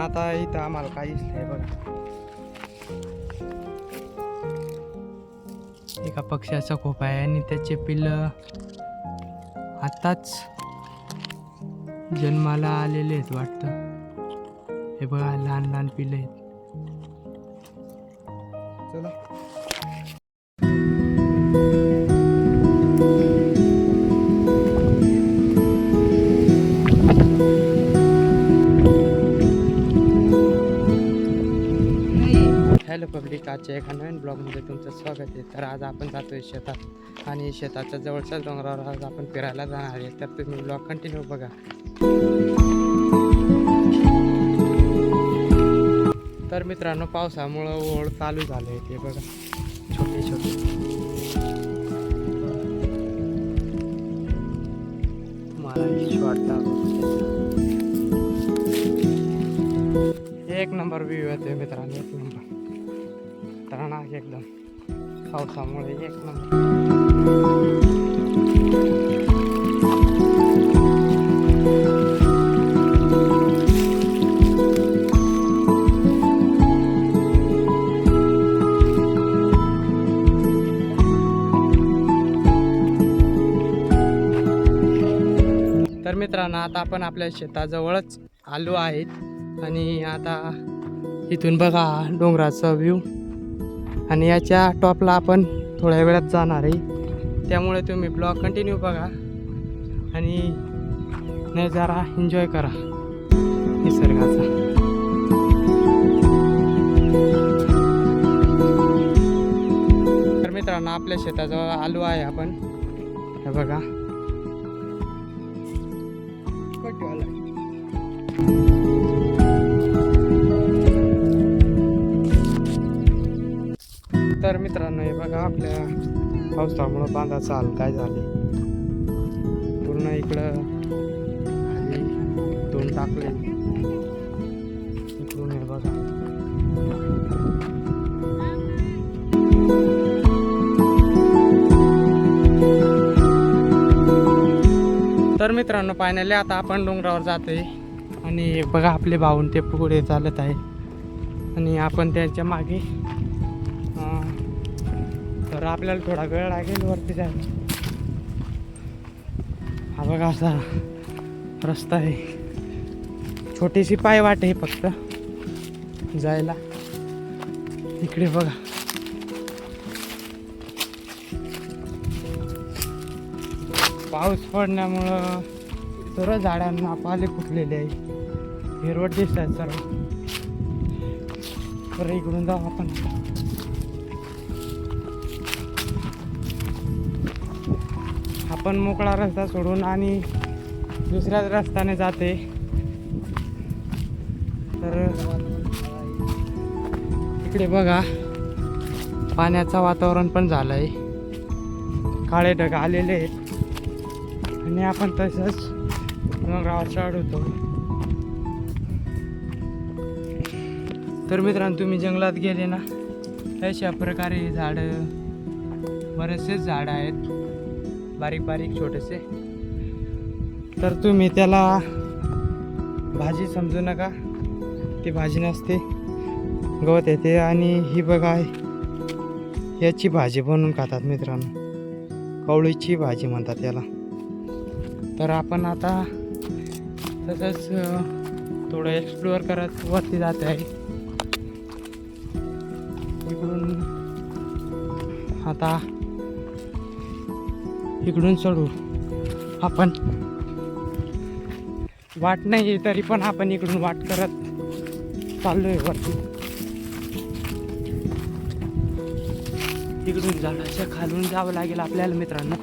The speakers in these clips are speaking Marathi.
आता इथं आम्हाला काहीच नाही बघा. एका पक्ष्याचा खोप आहे आणि त्याचे पिल्लं आताच जन्माला आलेले आहेत वाटतं. हे बघा लहान लहान पिल्लं आहेत. चला हॅलो पब्लिक, आजच्या एका नवीन ब्लॉगमध्ये तुमचं स्वागत आहे. तर आज आपण जातोय शेतात आणि शेताच्या जवळच्याच डोंगरावर आज आपण फिरायला जाणार आहे. तर तुम्ही ब्लॉग कंटिन्यू बघा. तर मित्रांनो, पावसामुळं ओढ चालू झाले ते बघा, छोटे छोटे. मला एक नंबर व्ह्यू येतोय मित्रांनो, एक नंबर तणाक एकदम. पावसामुळे एक नंबर. तर मित्रांनो, आता आपण आपल्या शेताजवळच आलो आहेत आणि आता इथून बघा डोंगराचा व्ह्यू आणि याच्या टॉपला आपण थोड्या वेळात जाणार आहे. त्यामुळे तुम्ही ब्लॉग कंटिन्यू बघा आणि नजारा एन्जॉय करा निसर्गाचा. तर मित्रांनो, आपल्या शेताजवळ आलो आहे आपण. हे बघा तर मित्रांनो, हे बघा आपल्या पावसामुळं बांधाचा हाल काय झाले. पूर्ण इकडं खाली दोन टाकले. इकडून हे बघा. तर मित्रांनो, फायनली आता आपण डोंगरावर जातोय आणि बघा आपले भाऊन ते पुढे चालत आहे आणि आपण त्यांच्या मागे. तर आपल्याला थोडा वेळ लागेल वरती जायला. हा बघा असा रस्ता आहे, छोटीशी पायवाट आहे फक्त जायला. इकडे बघा पाऊस पडल्यामुळं सर्व झाडांना पाले फुटलेले आहे. हिरवट दिसत आहेत सर्व. तर इकडून जाऊ आपण. आपण मोकळा रस्ता सोडून आणि दुसऱ्याच रस्त्याने जाते. तर इकडे बघा पाण्याचं वातावरण पण झालं आहे, काळे ढग आलेले आहेत आणि आपण तसंच डोंगरावर चढतो. तर मित्रांनो, तुम्ही जंगलात गेले ना, अशा प्रकारे झाडं, बरेचसे झाडं आहेत बारीक बारीक छोटेसे. तर तुम्ही त्याला भाजी समजू नका, ती भाजी नसते, गवत येते. आणि ही बघा याची भाजी बनवून खातात मित्रांनो, कवळीची भाजी म्हणतात याला. तर आपण आता तसंच थोडं एक्सप्लोअर करत वरती जात आहे. इकडून आता इकडून चढू आपण. वाट नाही तरी पण आपण इकडून वाट करत चाललोय वरती. इकडून झाडाच्या खालून जावं लागेल आपल्याला मित्रांनो.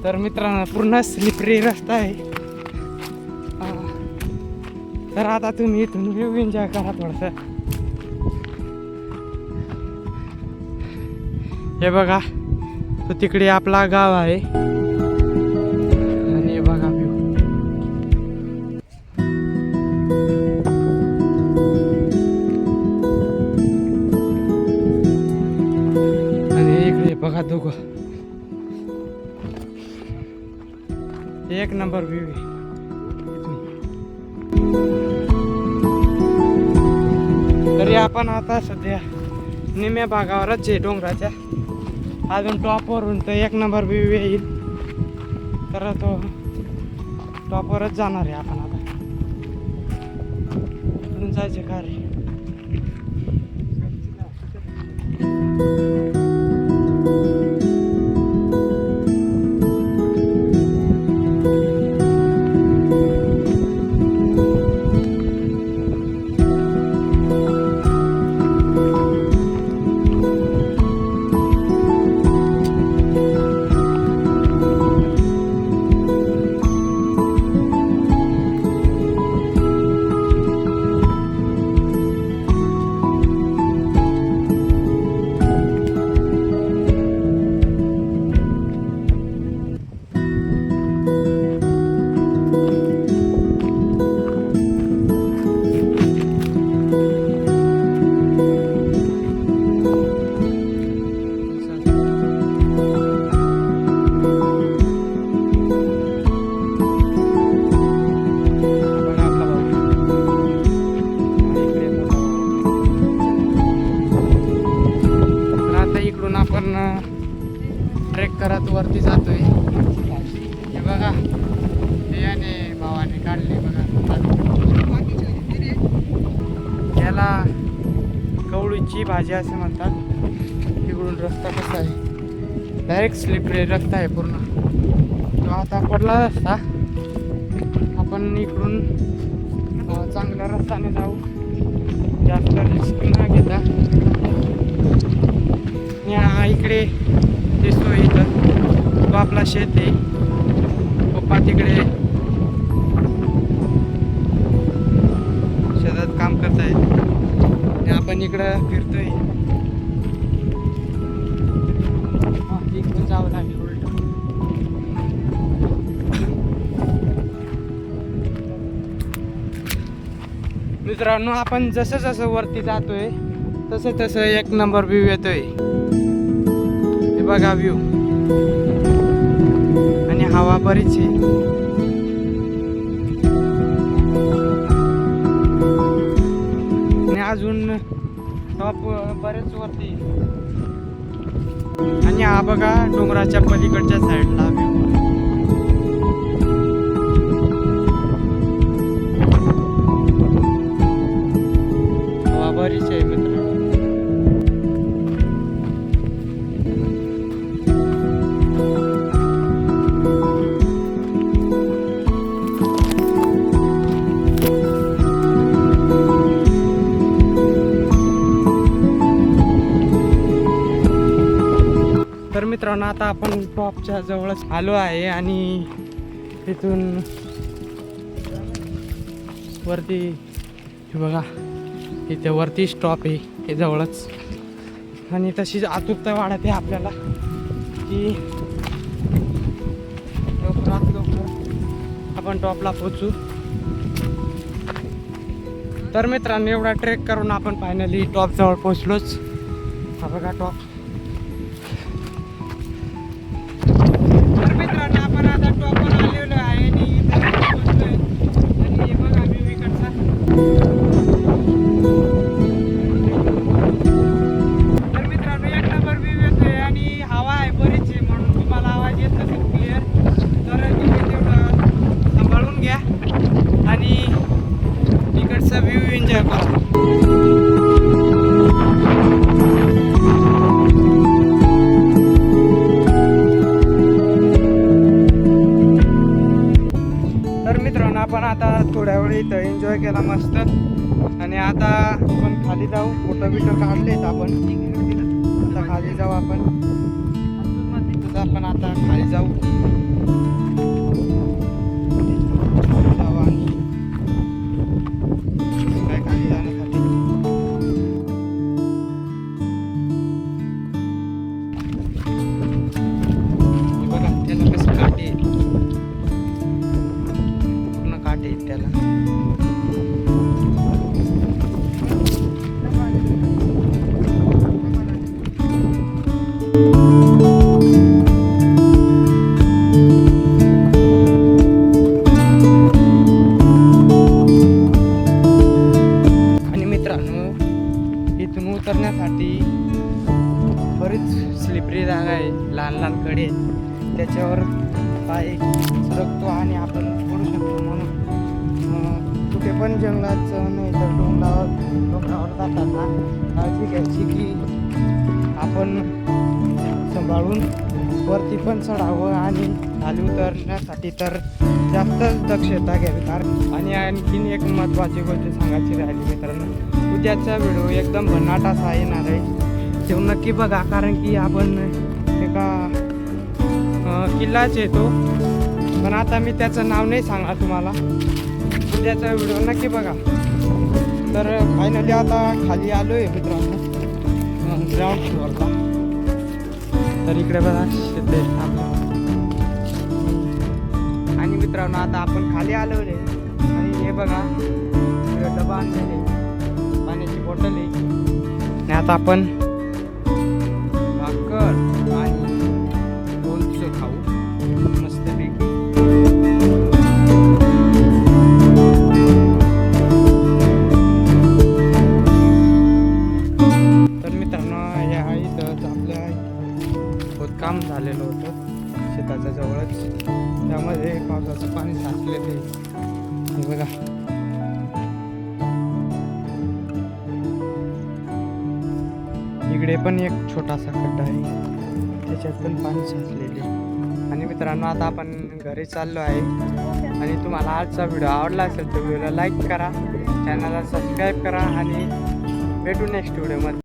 तर मित्रांनो, पूर्ण स्लिपरी रस्ता आहे. तर आता तुम्ही इथून व्ह्यू एन्जॉय करा थोडंसं. हे बघा, तो तिकडे आपला गाव आहे आणि हे बघा व्ह्यू. आणि इकडे बघा दोघं. एक नंबर व्ह्यू आहे इथून. तरी आपण आता सध्या निम्या भागावरच आहे डोंगराच्या. अजून टॉपवरून तर एक नंबर व्ह्यू येईल, तर तो टॉपवरच जाणार आहे आपण आता. इकडून जायचं का रे? आपण ट्रेक करत वरती जातोय. हे बघा, हे याने भावाने काढले बघा. याला कवळीची भाजी असे म्हणतात. तिकडून रस्ता कसा आहे, डायरेक्ट स्लिपरी रस्ता आहे पूर्ण. तो आता पडला रस्ता. आपण इकडून चांगल्या रस्त्याने जाऊ, जास्त रिस्क न घेता. या इकडे दिसतो इथं तो आपला शेत आहे. पप्पा तिकडे शेतात काम करतायत आणि आपण इकडं फिरतोय. इकडून जावं लागेल उलट. मित्रांनो, आपण जसं जसं वरती जातोय तसं तसं एक नंबर व्ह्यू येतोय. हे बघा व्ह्यू, आणि हवा बरीच आहे. आणि अजून टॉप बरेच वरती. आणि हा बघा डोंगराच्या पलीकडच्या साईडला व्ह्यू. हवा बरीच आहे मित्र. तर मित्रांनो, आता आपण टॉपच्या जवळच आलो आहे आणि तिथून वरती हे बघा, इथे वरती स्टॉप आहे हे जवळच. आणि तशीच आतुरता वाढते आपल्याला की लवकरात लवकर आपण टॉपला पोचू. तर मित्रांनो, एवढा ट्रेक करून आपण फायनली टॉप जवळ पोचलोच. हा बघा टॉप. तर मित्रांनो, आपण आता टॉपवर आलेलो आहे आणि इथे पोचलोय. आणि हे बघा व्ह्यू इकडचा. तर मित्रांनो, एक नंबर व्ह्यू येतोय आणि हवा आहे बरीच आहे, म्हणून तुम्हाला आवाज येत नसेल क्लिअर. तर तुम्ही तेवढं सांभाळून घ्या आणि इकडचा व्ह्यू एन्जॉय करा. आपण आता थोड्या वेळ इथं एन्जॉय केला मस्त. आणि आता आपण खाली जाऊ. फोटो बिटो काढलेत आपण. आता खाली जाऊ आपण. आता खाली जाऊ आणि काय खाली जाण्यासाठी. बघा त्याला कसं काटे, काटे त्याला. ही बरीच स्लिपरी जागा आहे, लहान लहान कडे आहेत. त्याच्यावर पाय सरकतो आणि आपण पडू शकतो. म्हणून कुठे पण जंगलात नाही तर डोंगरावर जाताना काळजी घ्यायची की आपण सांभाळून वरती पण चढावं आणि खाली उतरण्यासाठी तर जास्तच दक्षता घ्यावी. आणि आणखीन एक महत्त्वाची गोष्ट सांगायची राहिली मित्रांनो, उद्याचा व्हिडिओ एकदम भन्नाट असा येणार आहे, ते नक्की बघा. कारण की आपण एका किल्लाच येतो, पण आता मी त्याचं नाव नाही सांगा तुम्हाला. उद्याचा व्हिडिओ नक्की बघा. तर फायनली आता खाली आलो आहे मित्रांनो, ग्राउंड फ्लोअरला. तर इकडे बघा शेत आपलं. आणि मित्रांनो आता आपण खाली आलो आहे आणि हे बघा डबा आणलेले, पाण्याची बॉटल आहे. आणि आता आपण भाकर आणि लोणचं खाऊ मस्तपैकी. तर मित्रांनो या इथंच आपल्या खोदकाम झालेलं होतं शेताच्या जवळच, त्यामध्ये पावसाचं पाणी साचलेलं आहे. हे बघा इकडे पण एक छोटासा खड्डा आहे, त्याच्यात पण पाणी साचलेले. आणि मित्रांनो आता आपण घरी चाललो आहे. आणि तुम्हाला आजचा व्हिडिओ आवडला असेल तर व्हिडिओला लाईक करा, चॅनलला सबस्क्राईब करा आणि भेटू नेक्स्ट व्हिडिओमध्ये.